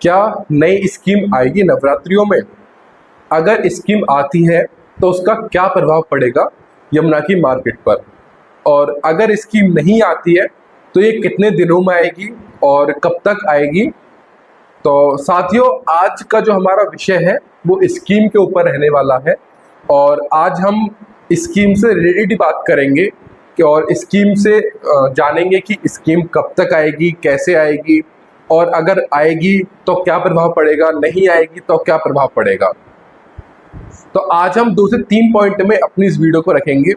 क्या नई स्कीम आएगी नवरात्रियों में? अगर स्कीम आती है तो उसका क्या प्रभाव पड़ेगा यमुना की मार्केट पर? और अगर स्कीम नहीं आती है तो ये कितने दिनों में आएगी और कब तक आएगी? तो साथियों, आज का जो हमारा विषय है वो स्कीम के ऊपर रहने वाला है और आज हम स्कीम से रिलेटेड बात करेंगे कि और स्कीम से जानेंगे कि स्कीम कब तक आएगी, कैसे आएगी और अगर आएगी तो क्या प्रभाव पड़ेगा, नहीं आएगी तो क्या प्रभाव पड़ेगा। तो आज हम 2 से 3 पॉइंट में अपनी इस वीडियो को रखेंगे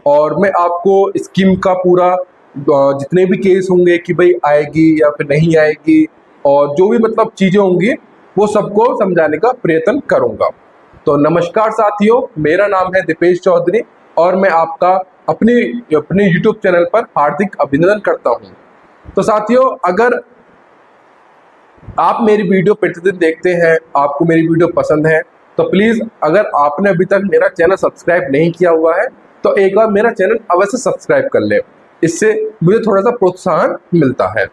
और मैं आपको स्कीम का पूरा जितने भी केस होंगे कि भाई आएगी या फिर नहीं आएगी और जो भी मतलब चीज़ें होंगी वो सबको समझाने का प्रयत्न करूंगा। तो नमस्कार साथियों, मेरा नाम है दीपेश चौधरी और मैं आपका अपने YouTube चैनल पर हार्दिक अभिनंदन करता हूं। तो साथियों, अगर आप मेरी वीडियो प्रतिदिन देखते हैं, आपको मेरी वीडियो पसंद है, तो प्लीज़ अगर आपने अभी तक मेरा चैनल सब्सक्राइब नहीं किया हुआ है तो एक बार मेरा चैनल अवश्य सब्सक्राइब कर ले, इससे मुझे थोड़ा सा प्रोत्साहन मिलता है।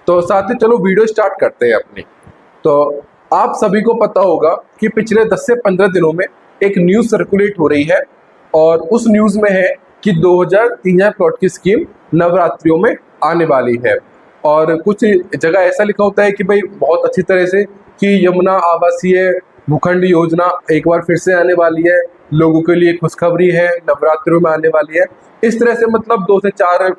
तो साथ ही चलो वीडियो स्टार्ट करते हैं अपनी। तो आप सभी को पता होगा कि पिछले 10 से 15 दिनों में एक न्यूज़ सर्कुलेट हो रही है और उस न्यूज़ में है कि 2000-3000 प्लॉट की स्कीम नवरात्रियों में आने वाली है। और कुछ जगह ऐसा लिखा होता है कि भाई बहुत अच्छी तरह से कि यमुना आवासीय भूखंड योजना एक बार फिर से आने वाली है, लोगों के लिए खुशखबरी है, नवरात्रियों में आने वाली है। इस तरह से मतलब 2 से 4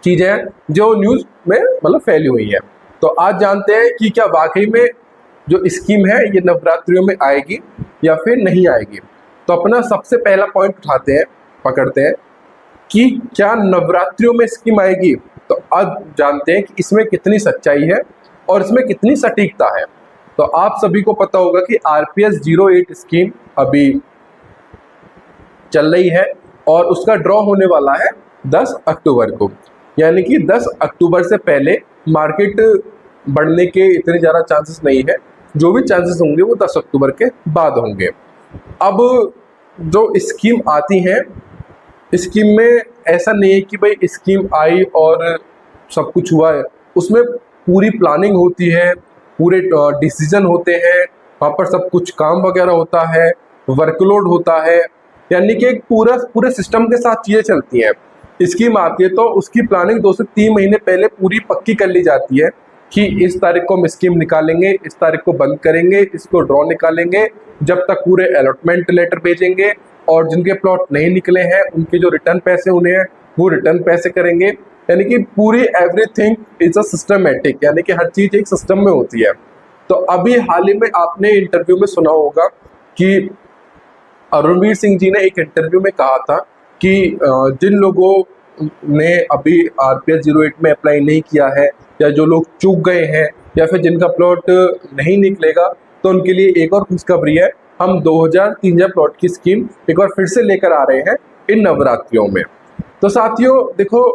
चीज़ें हैं जो न्यूज़ में मतलब फैली हुई है। तो आज जानते हैं कि क्या वाकई में जो स्कीम है ये नवरात्रियों में आएगी या फिर नहीं आएगी। तो अपना सबसे पहला पॉइंट पकड़ते हैं कि क्या नवरात्रियों में स्कीम आएगी। तो आज जानते हैं कि इसमें कितनी सच्चाई है और इसमें कितनी सटीकता है। तो आप सभी को पता होगा कि RPS 08 स्कीम अभी चल रही है और उसका ड्रॉ होने वाला है 10 अक्टूबर को, यानी कि 10 अक्टूबर से पहले मार्केट बढ़ने के इतने ज़्यादा चांसेस नहीं है। जो भी चांसेस होंगे वो 10 अक्टूबर के बाद होंगे। अब जो स्कीम आती है, स्कीम में ऐसा नहीं है कि भाई स्कीम आई और सब कुछ हुआ है। उसमें पूरी प्लानिंग होती है, पूरे डिसीजन होते हैं, वहाँ पर सब कुछ काम वगैरह होता है, वर्कलोड होता है, यानी कि एक पूरे सिस्टम के साथ चीज़ें चलती हैं। स्कीम आती है तो उसकी प्लानिंग 2 से 3 महीने पहले पूरी पक्की कर ली जाती है कि इस तारीख को हम स्कीम निकालेंगे, इस तारीख को बंद करेंगे, इसको ड्रॉ निकालेंगे, जब तक पूरे अलॉटमेंट लेटर भेजेंगे और जिनके प्लॉट नहीं निकले हैं उनके जो रिटर्न पैसे उन्हें हैं वो रिटर्न पैसे करेंगे। यानी कि पूरी एवरीथिंग इज अ सिस्टमेटिक, यानी कि हर चीज़ एक सिस्टम में होती है। तो अभी हाल ही में आपने इंटरव्यू में सुना होगा कि अरुणवीर सिंह जी ने एक इंटरव्यू में कहा था कि जिन लोगों ने अभी RPS 08 में अप्लाई नहीं किया है या जो लोग चूक गए हैं या फिर जिनका प्लॉट नहीं निकलेगा तो उनके लिए एक और खुशखबरी है। हम 2000-3000 प्लॉट की स्कीम एक बार फिर से लेकर आ रहे हैं इन नवरात्रियों में। तो साथियों देखो,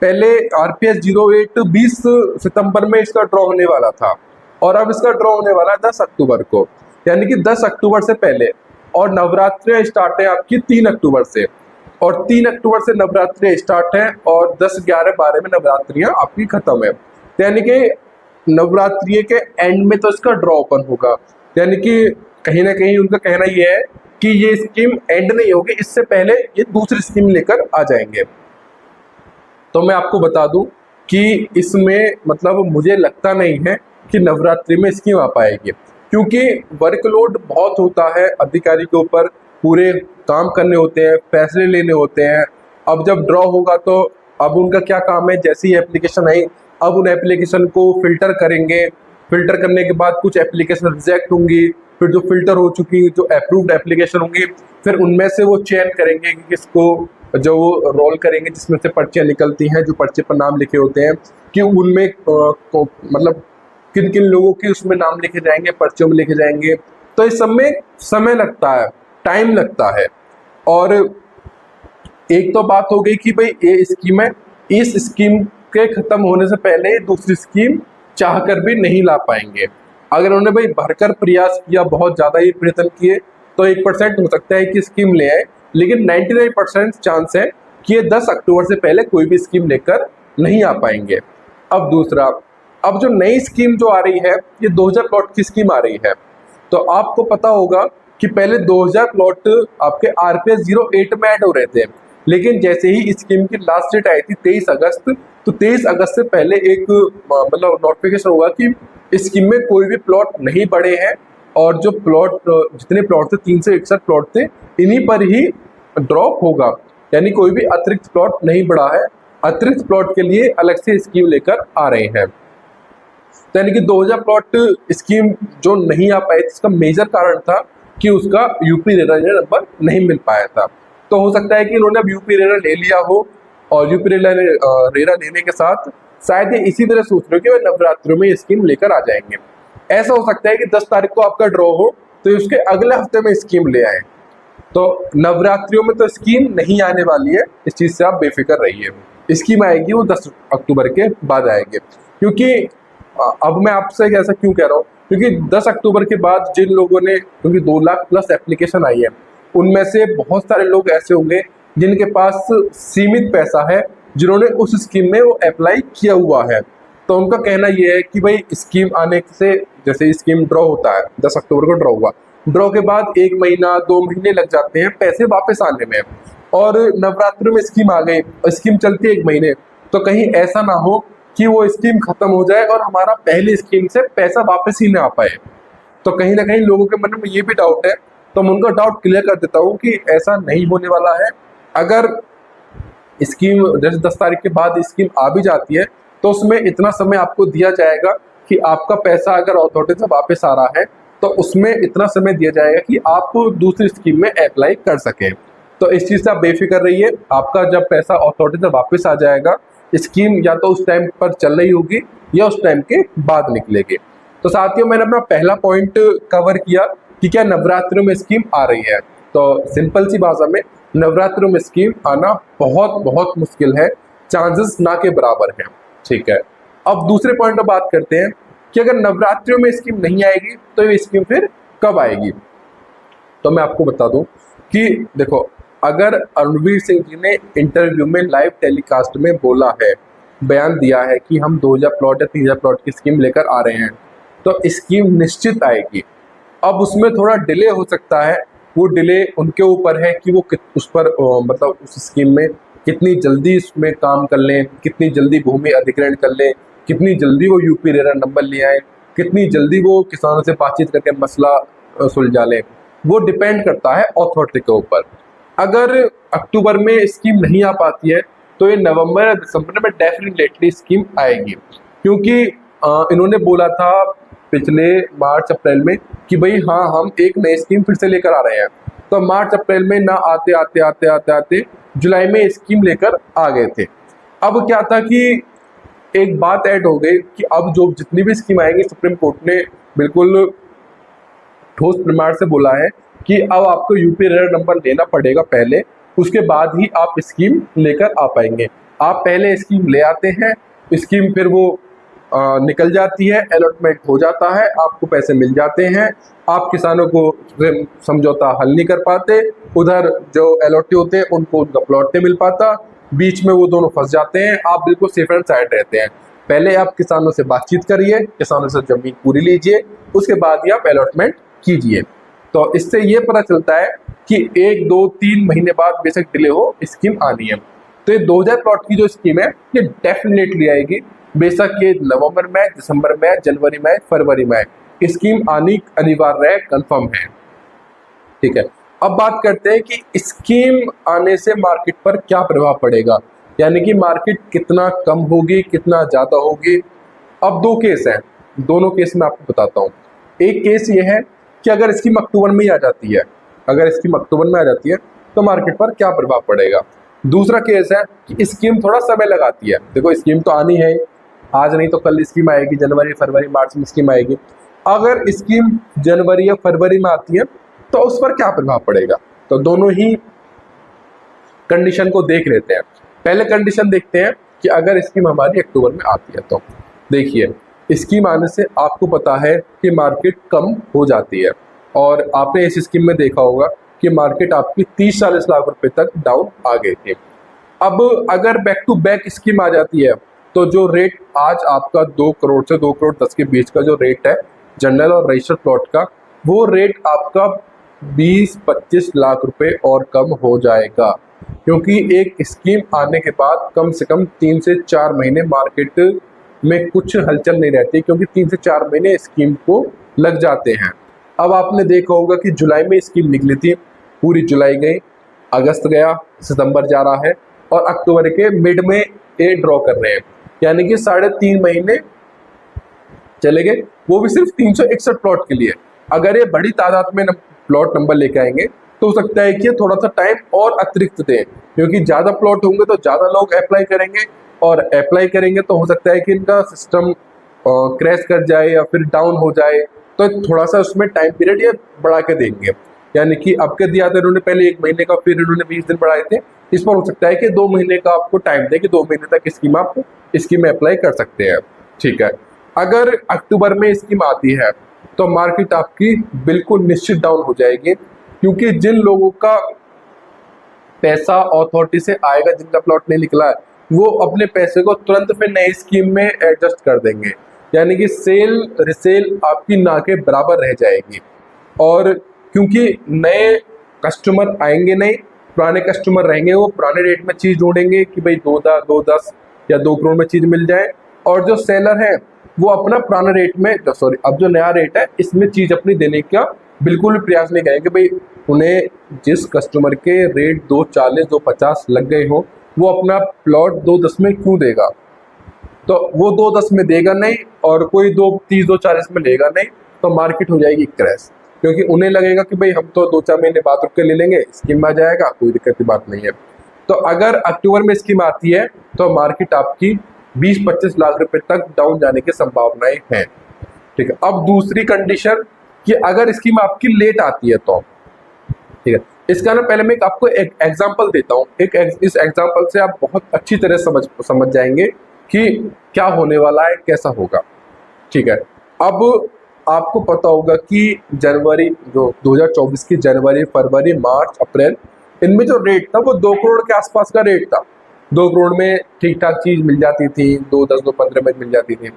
पहले RPS 08 20 सितंबर में इसका ड्रॉ होने वाला था और अब इसका ड्रॉ होने वाला है 10 अक्टूबर को, यानी कि 10 अक्टूबर से पहले। और नवरात्रियाँ स्टार्ट है आपकी 3 अक्टूबर से और 3 अक्टूबर से नवरात्रियाँ स्टार्ट हैं और 10, 11, 12 में नवरात्रियाँ आपकी खत्म है। यानी कि नवरात्रि के एंड में तो इसका ड्रॉ ओपन होगा, यानी कि कहीं ना कहीं उनका कहना ये है कि ये स्कीम एंड नहीं होगी, इससे पहले ये दूसरी स्कीम लेकर आ जाएंगे। तो मैं आपको बता दूं कि इसमें मतलब मुझे लगता नहीं है कि नवरात्रि में स्कीम आ पाएगी, क्योंकि वर्कलोड बहुत होता है अधिकारी के ऊपर, पूरे काम करने होते हैं, फैसले लेने होते हैं। अब जब ड्रॉ होगा तो अब उनका क्या काम है, जैसी ही एप्लीकेशन आई अब उन एप्लीकेशन को फिल्टर करेंगे, फिल्टर करने के बाद कुछ एप्लीकेशन रिजेक्ट होंगी, फिर जो फिल्टर हो चुकी जो अप्रूव्ड एप्लीकेशन होंगी फिर उनमें से वो चयन करेंगे कि किसको जो वो रोल करेंगे जिसमें से पर्चियाँ निकलती हैं, जो पर्चे पर नाम लिखे होते हैं कि उनमें मतलब किन किन लोगों के उसमें नाम लिखे जाएंगे, पर्चों में लिखे जाएंगे। तो इस सब में समय लगता है, टाइम लगता है। और एक तो बात हो गई कि भाई ये स्कीम है, इस स्कीम के खत्म होने से पहले दूसरी स्कीम चाहकर भी नहीं ला पाएंगे। अगर उन्होंने भाई भरकर प्रयास किया, बहुत ज़्यादा ही प्रयत्न किए तो 1% हो सकता है कि स्कीम ले आए, लेकिन 99% चांस है कि ये 10 अक्टूबर से पहले कोई भी स्कीम लेकर नहीं आ पाएंगे। अब दूसरा, अब जो नई स्कीम जो आ रही है, ये 2000 प्लॉट की स्कीम आ रही है। तो आपको पता होगा कि पहले 2000 प्लॉट आपके RPS 08 में ऐड हो रहे थे, लेकिन जैसे ही स्कीम की लास्ट डेट आई थी 23 अगस्त, तो 23 अगस्त से पहले एक मतलब नोटिफिकेशन हुआ कि इस स्कीम में कोई भी प्लॉट नहीं बढ़े हैं, और जो प्लॉट जितने प्लॉट थे 361 प्लॉट थे, इन्हीं पर ही ड्रॉप होगा, यानी कोई भी अतिरिक्त प्लॉट नहीं बढ़ा है। अतिरिक्त प्लॉट के लिए अलग से स्कीम लेकर आ रहे हैं। तो यानी कि 2000 प्लॉट स्कीम जो नहीं आ पाई, इसका मेजर कारण था कि उसका यूपी रेरा नंबर नहीं मिल पाया था। तो हो सकता है कि इन्होंने अब यूपी रेरा ले लिया हो, और यूपी रेरा लेने के साथ शायद ये इसी तरह सोच रहे हो कि वे नवरात्रों में ये स्कीम लेकर आ जाएंगे। ऐसा हो सकता है कि 10 तारीख को आपका ड्रॉ हो तो उसके अगले हफ्ते में स्कीम ले आए। तो नवरात्रियों में तो स्कीम नहीं आने वाली है, इस चीज़ से आप बेफिक्र रहिए। स्कीम आएगी वो 10 अक्टूबर के बाद आएगी। क्योंकि अब मैं आपसे ऐसा क्यों कह रहा हूँ, क्योंकि 10 अक्टूबर के बाद जिन लोगों ने, क्योंकि 2 लाख प्लस एप्लीकेशन आई है, उनमें से बहुत सारे लोग ऐसे होंगे जिनके पास सीमित पैसा है, जिन्होंने उस स्कीम में वो अप्लाई किया हुआ है। तो उनका कहना ये है कि भाई स्कीम आने से, जैसे स्कीम ड्रॉ होता है 10 अक्टूबर को ड्रॉ हुआ, ड्रॉ के बाद 1 महीना 2 महीने लग जाते हैं पैसे वापस आने में, और नवरात्रि में स्कीम आ गई, स्कीम चलती है 1 महीने, तो कहीं ऐसा ना हो कि वो स्कीम खत्म हो जाए और हमारा पहली स्कीम से पैसा वापस ही ना आ पाए। तो कहीं ना कहीं लोगों के मन में ये भी डाउट है, तो मैं उनका डाउट क्लियर कर देता हूँ कि ऐसा नहीं होने वाला है। अगर स्कीम जैसे 10 तारीख के बाद स्कीम आ भी जाती है, तो उसमें इतना समय आपको दिया जाएगा कि आपका पैसा अगर अथॉरिटी से वापस आ रहा है, तो उसमें इतना समय दिया जाएगा कि आप दूसरी स्कीम में अप्लाई कर सकें। तो इस चीज़ से आप बेफिक्र रहिए, आपका जब पैसा अथॉरिटी से वापस आ जाएगा, स्कीम या तो उस टाइम पर चल रही होगी या उस टाइम के बाद निकलेगी। तो साथियों, मैंने अपना पहला पॉइंट कवर किया कि क्या नवरात्रों में स्कीम आ रही है। तो सिंपल सी भाषा में, नवरात्रों में स्कीम आना बहुत बहुत मुश्किल है, चांसेस ना के बराबर हैं। ठीक है, अब दूसरे पॉइंट पर बात करते हैं कि अगर नवरात्रियों में स्कीम नहीं आएगी तो ये स्कीम फिर कब आएगी। तो मैं आपको बता दूं कि देखो, अगर रणवीर सिंह जी ने इंटरव्यू में लाइव टेलीकास्ट में बोला है, बयान दिया है कि हम 2000 प्लॉट या 3000 प्लॉट की स्कीम लेकर आ रहे हैं, तो स्कीम निश्चित आएगी। अब उसमें थोड़ा डिले हो सकता है, वो डिले उनके ऊपर है कि वो उस पर मतलब उस स्कीम में कितनी जल्दी उसमें काम कर लें, कितनी जल्दी भूमि अधिग्रहण कर लें, कितनी जल्दी वो यूपी रेरा नंबर ले आए, कितनी जल्दी वो किसानों से बातचीत करके मसला सुलझा लें। वो डिपेंड करता है अथॉरिटी के ऊपर। अगर अक्टूबर में स्कीम नहीं आ पाती है, तो ये नवंबर या दिसंबर में डेफिनेटली स्कीम आएगी। क्योंकि इन्होंने बोला था पिछले मार्च अप्रैल में कि भाई हाँ, हम एक नई स्कीम फिर से लेकर आ रहे हैं। तो मार्च अप्रैल में ना आते आते आते आते आते जुलाई में स्कीम लेकर आ गए थे। अब क्या था कि एक बात ऐड हो गई कि अब जो जितनी भी स्कीम आएंगी, सुप्रीम कोर्ट ने बिल्कुल ठोस प्रमाण से बोला है कि अब आपको यूपी रेरा नंबर लेना पड़ेगा पहले, उसके बाद ही आप स्कीम लेकर आ पाएंगे। आप पहले स्कीम ले आते हैं, स्कीम फिर वो निकल जाती है, अलॉटमेंट हो जाता है, आपको पैसे मिल जाते हैं, आप किसानों को समझौता हल नहीं कर पाते, उधर जो अलॉटी होते हैं उनको उनका प्लॉट नहीं मिल पाता, बीच में वो दोनों फंस जाते हैं, आप बिल्कुल सेफ एंड साइड रहते हैं। पहले आप किसानों से बातचीत करिए, किसानों से ज़मीन पूरी लीजिए, उसके बाद ही आप अलॉटमेंट कीजिए। तो इससे ये पता चलता है कि 1, 2, 3 महीने बाद बेशक डिले हो, स्कीम आनी है। तो ये 2000 प्लॉट की जो स्कीम है, ये डेफिनेटली आएगी। बेशक ये नवंबर में, दिसंबर में, जनवरी में, फरवरी में स्कीम आनी अनिवार्य है, कन्फर्म है। ठीक है, अब बात करते हैं कि स्कीम आने से मार्केट पर क्या प्रभाव पड़ेगा, यानी कि मार्केट कितना कम होगी, कितना ज़्यादा होगी। अब 2 केस हैं, दोनों केस मैं आपको बताता हूँ। एक केस ये है कि अगर स्कीम अक्टूबर में ही आ जाती है, अगर स्कीम अक्टूबर में आ जाती है तो मार्केट पर क्या प्रभाव पड़ेगा। दूसरा केस है कि स्कीम थोड़ा समय लगाती है। देखो, स्कीम तो आनी है, आज नहीं तो कल स्कीम आएगी, जनवरी, फरवरी, मार्च में स्कीम आएगी। अगर स्कीम जनवरी या फरवरी में आती है तो उस पर क्या प्रभाव पड़ेगा। तो दोनों ही कंडीशन को देख लेते हैं। पहले कंडीशन देखते हैं कि अगर स्कीम हमारी अक्टूबर में आती है, तो देखिए, स्कीम आने से आपको पता है कि मार्केट कम हो जाती है, और आपने इस स्कीम में देखा होगा कि मार्केट आपकी 30-40 लाख रुपए तक डाउन आ गई थी। अब अगर बैक टू बैक स्कीम आ जाती है तो जो रेट आज आपका 2 करोड़ से 2 करोड़ 10 के बीच का जो रेट है जनरल और रजिस्टर्ड प्लॉट का, वो रेट आपका 20-25 लाख रुपए और कम हो जाएगा, क्योंकि एक स्कीम आने के बाद कम से कम 3 से 4 महीने मार्केट में कुछ हलचल नहीं रहती, क्योंकि 3 से 4 महीने स्कीम को लग जाते हैं। अब आपने देखा होगा कि जुलाई में स्कीम निकली थी, पूरी जुलाई गई, अगस्त गया, सितंबर जा रहा है और अक्टूबर के मिड में ये ड्रॉ कर रहे हैं, यानी कि 3.5 महीने चले गए, वो भी सिर्फ 361 प्लॉट के लिए। अगर ये बड़ी तादाद में प्लॉट नंबर लेके आएंगे तो हो सकता है कि ये थोड़ा सा टाइम और अतिरिक्त दें, क्योंकि ज़्यादा प्लॉट होंगे तो ज़्यादा लोग अप्लाई करेंगे, और अप्लाई करेंगे तो हो सकता है कि इनका सिस्टम क्रैश कर जाए या फिर डाउन हो जाए, तो थोड़ा सा उसमें टाइम पीरियड ये बढ़ा के देंगे। यानी कि अब के दिया था इन्होंने पहले 1 महीने का, फिर इन्होंने 20 दिन बढ़ाए थे, इस पर हो सकता है कि 2 महीने का आपको टाइम दे कि 2 महीने तक स्कीम आप स्कीम में अप्लाई कर सकते हैं। ठीक है, अगर अक्टूबर में स्कीम आती है तो मार्केट आपकी बिल्कुल निश्चित डाउन हो जाएगी, क्योंकि जिन लोगों का पैसा अथॉरिटी से आएगा, जिनका प्लॉट नहीं निकला है, वो अपने पैसे को तुरंत फिर नई स्कीम में एडजस्ट कर देंगे, यानी कि सेल रिसेल आपकी ना के बराबर रह जाएगी। और क्योंकि नए कस्टमर आएंगे नहीं, पुराने कस्टमर रहेंगे, वो पुराने रेट में चीज़ ढूंढेंगे कि भाई 2-10 या 2 करोड़ में चीज़ मिल जाए, और जो सेलर है वो अपना पुराना रेट में, सॉरी अब जो नया रेट है इसमें चीज़ अपनी देने का बिल्कुल भी प्रयास नहीं करेंगे। भाई उन्हें जिस कस्टमर के रेट 240 250 लग गए हो, वो अपना प्लॉट 210 में क्यों देगा, तो वो 210 में देगा नहीं, और कोई 230 240 में लेगा नहीं, तो मार्केट हो जाएगी क्रैश, क्योंकि उन्हें लगेगा कि भाई हम तो 2-4 महीने बाद रुक के ले लेंगे, स्कीम आ जाएगा, कोई दिक्कत की बात नहीं है। तो अगर अक्टूबर में स्कीम आती है तो मार्केट आपकी 20-25 लाख रुपए तक डाउन जाने की संभावनाएं हैं। ठीक है, अब दूसरी कंडीशन कि अगर स्कीम आपकी लेट आती है तो, ठीक है, इसका ना पहले मैं आपको एक एग्जांपल देता हूँ। इस एग्जांपल से आप बहुत अच्छी तरह समझ जाएंगे कि क्या होने वाला है, कैसा होगा। ठीक है, अब आपको पता होगा कि जनवरी जो 2024 की जनवरी फरवरी मार्च अप्रैल, इनमें जो रेट था वो 2 करोड़ के आसपास का रेट था। 2 करोड़ में ठीक ठाक चीज़ मिल जाती थी, 2-10 2-15 में मिल जाती थी।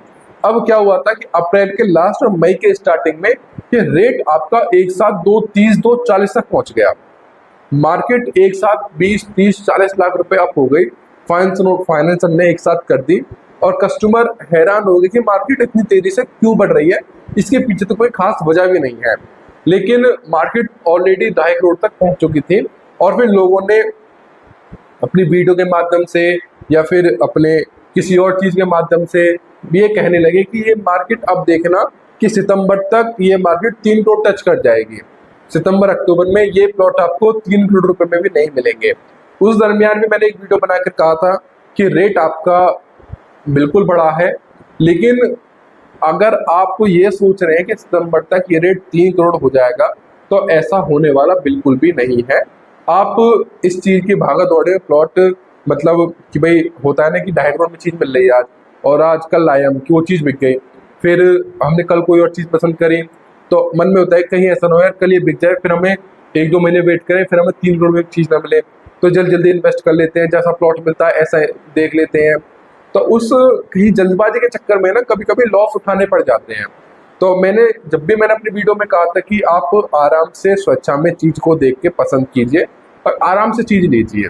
अब क्या हुआ था कि अप्रैल के लास्ट और मई के स्टार्टिंग में ये रेट आपका एक साथ 230 240 तक पहुंच गया। मार्केट एक साथ 20-30-40 लाख रुपए अप हो गई, फाइनेंसर ने एक साथ कर दी, और कस्टमर हैरान हो गए कि मार्केट इतनी तेजी से क्यों बढ़ रही है, इसके पीछे तो कोई खास वजह भी नहीं है। लेकिन मार्केट ऑलरेडी 2.5 करोड़ तक पहुंच चुकी थी, और फिर लोगों ने अपनी वीडियो के माध्यम से या फिर अपने किसी और चीज़ के माध्यम से ये कहने लगे कि ये मार्केट अब देखना कि सितंबर तक ये मार्केट 3 करोड़ टच कर जाएगी, सितंबर अक्टूबर में ये प्लॉट आपको 3 करोड़ रुपए में भी नहीं मिलेंगे। उस दरमियान भी मैंने एक वीडियो बनाकर कहा था कि रेट आपका बिल्कुल बढ़ा है, लेकिन अगर आप ये सोच रहे हैं कि सितंबर तक ये रेट 3 करोड़ हो जाएगा, तो ऐसा होने वाला बिल्कुल भी नहीं है। आप इस चीज़ की भागा दौड़े प्लॉट, मतलब कि भाई होता है ना कि 2.5 करोड़ में चीज़ मिल रही है आज, और आज कल आए हम कि वो चीज़ बिक गई, फिर हमने कल कोई और चीज़ पसंद करी, तो मन में होता है कहीं ऐसा ना हो यार कल ये बिक जाए, फिर हमें 1-2 महीने वेट करें, फिर हमें 3 करोड़ में चीज़ ना मिले, तो जल्दी इन्वेस्ट कर लेते हैं, जैसा प्लॉट मिलता है ऐसा देख लेते हैं। तो उस कहीं जल्दबाजी के चक्कर में ना कभी कभी लॉस उठाने पड़ जाते हैं। तो जब भी मैंने अपनी वीडियो में कहा था कि आप आराम से स्वेच्छा में चीज़ को देख के पसंद कीजिए और आराम से चीज़ लीजिए।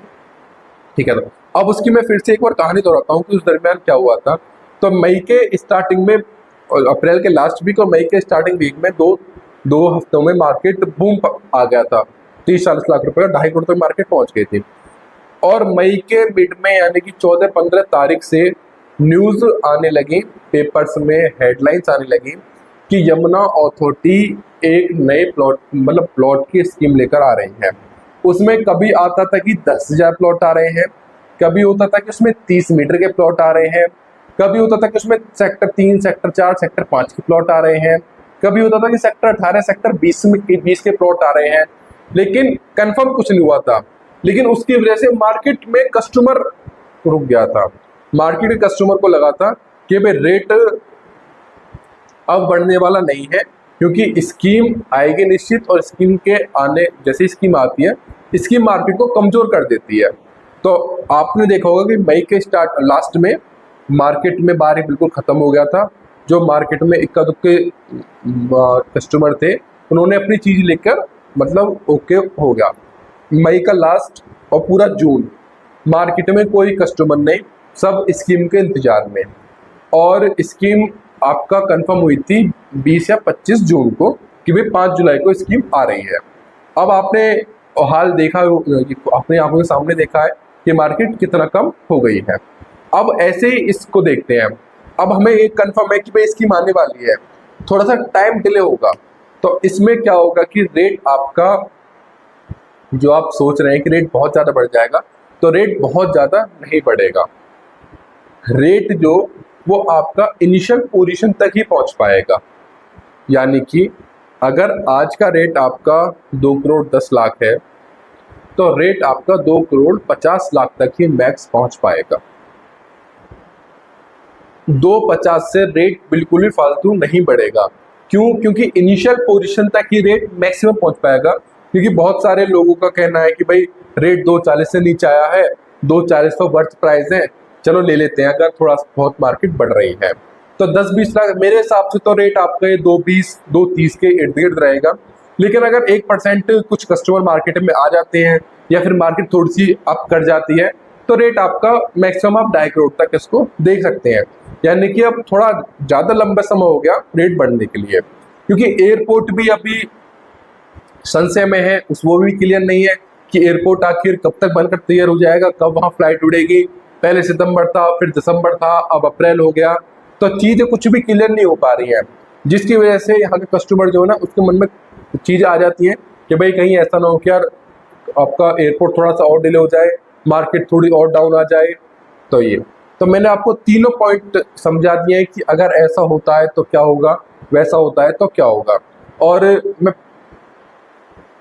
ठीक है, तो अब उसकी मैं फिर से एक बार कहानी दोहराता हूँ कि उस दरमियान क्या हुआ था। तो मई के स्टार्टिंग में, अप्रैल के लास्ट वीक और मई के स्टार्टिंग वीक में दो हफ्तों में मार्केट बूम आ गया था, 30-40 लाख रुपए, 2.5 करोड़ तक मार्केट पहुंच गई थी। और मई के मिड में यानी कि 14-15 तारीख से न्यूज़ आने लगी, पेपर्स में हेडलाइंस आने लगी कि यमुना अथॉरिटी एक नए प्लॉट की स्कीम लेकर आ रही है। उसमें कभी आता था कि 10,000 प्लॉट आ रहे हैं, कभी होता था कि उसमें 30 मीटर के प्लॉट आ रहे हैं, कभी होता था कि उसमें सेक्टर 3, सेक्टर 4, सेक्टर 5 के प्लॉट आ रहे हैं, कभी होता था कि सेक्टर 18, सेक्टर 20 के प्लॉट आ रहे हैं, लेकिन कंफर्म कुछ नहीं हुआ था। लेकिन उसकी वजह से मार्केट में कस्टमर रुक गया था। मार्केट के कस्टमर को लगा था कि भाई रेट अब बढ़ने वाला नहीं है, क्योंकि स्कीम आएगी निश्चित, और स्कीम के आने जैसे स्कीम आती है, स्कीम मार्केट को कमज़ोर कर देती है। तो आपने देखा होगा कि मई के लास्ट में मार्केट में बारी बिल्कुल ख़त्म हो गया था। जो मार्केट में इक्का दुक्के कस्टमर थे, उन्होंने अपनी चीज़ लेकर मतलब ओके हो गया। मई का लास्ट और पूरा जून मार्केट में कोई कस्टमर नहीं, सब स्कीम के इंतज़ार में। और स्कीम आपका कंफर्म हुई थी 20 या 25 जून को कि भाई 5 जुलाई को स्कीम आ रही है। अब आपने हाल देखा, अपने आंखों के सामने देखा है कि मार्केट कितना कम हो गई है। अब ऐसे ही इसको देखते हैं। अब हमें एक कंफर्म है कि भाई स्कीम आने वाली है, थोड़ा सा टाइम डिले होगा। तो इसमें क्या होगा कि रेट आपका, जो आप सोच रहे हैं कि रेट बहुत ज़्यादा बढ़ जाएगा, तो रेट बहुत ज़्यादा नहीं बढ़ेगा। रेट जो वो आपका इनिशियल पोजीशन तक ही पहुंच पाएगा। यानी कि अगर आज का रेट आपका 2 करोड़ 10 लाख है, तो रेट आपका 2 करोड़ 50 लाख तक ही मैक्स पहुंच पाएगा। 2.50 से रेट बिल्कुल भी फालतू नहीं बढ़ेगा। क्यों? क्योंकि इनिशियल पोजीशन तक ही रेट मैक्सिमम पहुंच पाएगा। क्योंकि बहुत सारे लोगों का कहना है कि भाई रेट 2.40 से नीचे आया है, 2.40 तो वर्थ प्राइस है, चलो ले लेते हैं अगर थोड़ा बहुत मार्केट बढ़ रही है। तो 10-20 लाख मेरे हिसाब से तो रेट आपका ये 2.20 2.30 के इर्द गिर्द रहेगा। लेकिन अगर 1% कुछ कस्टमर मार्केट में आ जाते हैं या फिर मार्केट थोड़ी सी अप कर जाती है, तो रेट आपका मैक्सिमम आप 2.5 करोड़ तक इसको देख सकते हैं। यानी कि अब थोड़ा ज़्यादा लंबा समय हो गया रेट बढ़ने के लिए। क्योंकि एयरपोर्ट भी अभी संशय में है, वो भी क्लियर नहीं है कि एयरपोर्ट आखिर कब तक बनकर तैयार हो जाएगा, कब वहाँ फ्लाइट उड़ेगी। पहले सितंबर था, फिर दिसंबर था, अब अप्रैल हो गया। तो चीज़ें कुछ भी क्लियर नहीं हो पा रही हैं, जिसकी वजह से यहाँ के कस्टमर जो है ना, उसके मन में चीज़ें आ जाती हैं कि भाई कहीं ऐसा ना हो कि यार आपका एयरपोर्ट थोड़ा सा और डिले हो जाए, मार्केट थोड़ी और डाउन आ जाए। तो मैंने आपको तीनों पॉइंट समझा दिए हैं कि अगर ऐसा होता है तो क्या होगा, वैसा होता है तो क्या होगा। और मैं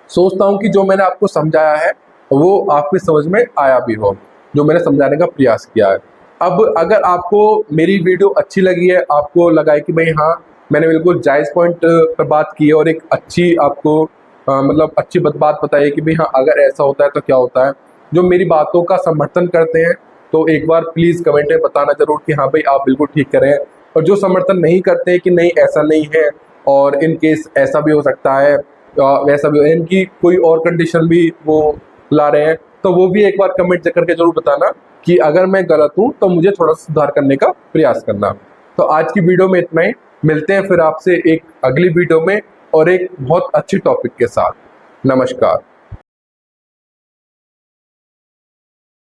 सोचता हूँ कि जो मैंने आपको समझाया है वो आपकी समझ में आया भी हो, जो मैंने समझाने का प्रयास किया है। अब अगर आपको मेरी वीडियो अच्छी लगी है, आपको लगा है कि भाई हाँ मैंने बिल्कुल जायज़ पॉइंट पर बात की है और एक अच्छी आपको मतलब अच्छी बात बताई है कि भाई हाँ अगर ऐसा होता है तो क्या होता है, जो मेरी बातों का समर्थन करते हैं, तो एक बार प्लीज़ कमेंट में बताना ज़रूर कि हाँ भाई आप बिल्कुल ठीक करें। और जो समर्थन नहीं करते हैं कि नहीं ऐसा नहीं है और इन केस ऐसा भी हो सकता है, वैसा भी, इनकी कोई और कंडीशन भी वो ला रहे हैं, तो वो भी एक बार कमेंट करके ज़रूर बताना कि अगर मैं गलत हूँ तो मुझे थोड़ा सुधार करने का प्रयास करना। तो आज की वीडियो में इतना ही, मिलते हैं फिर आपसे एक अगली वीडियो में और एक बहुत अच्छी टॉपिक के साथ। नमस्कार।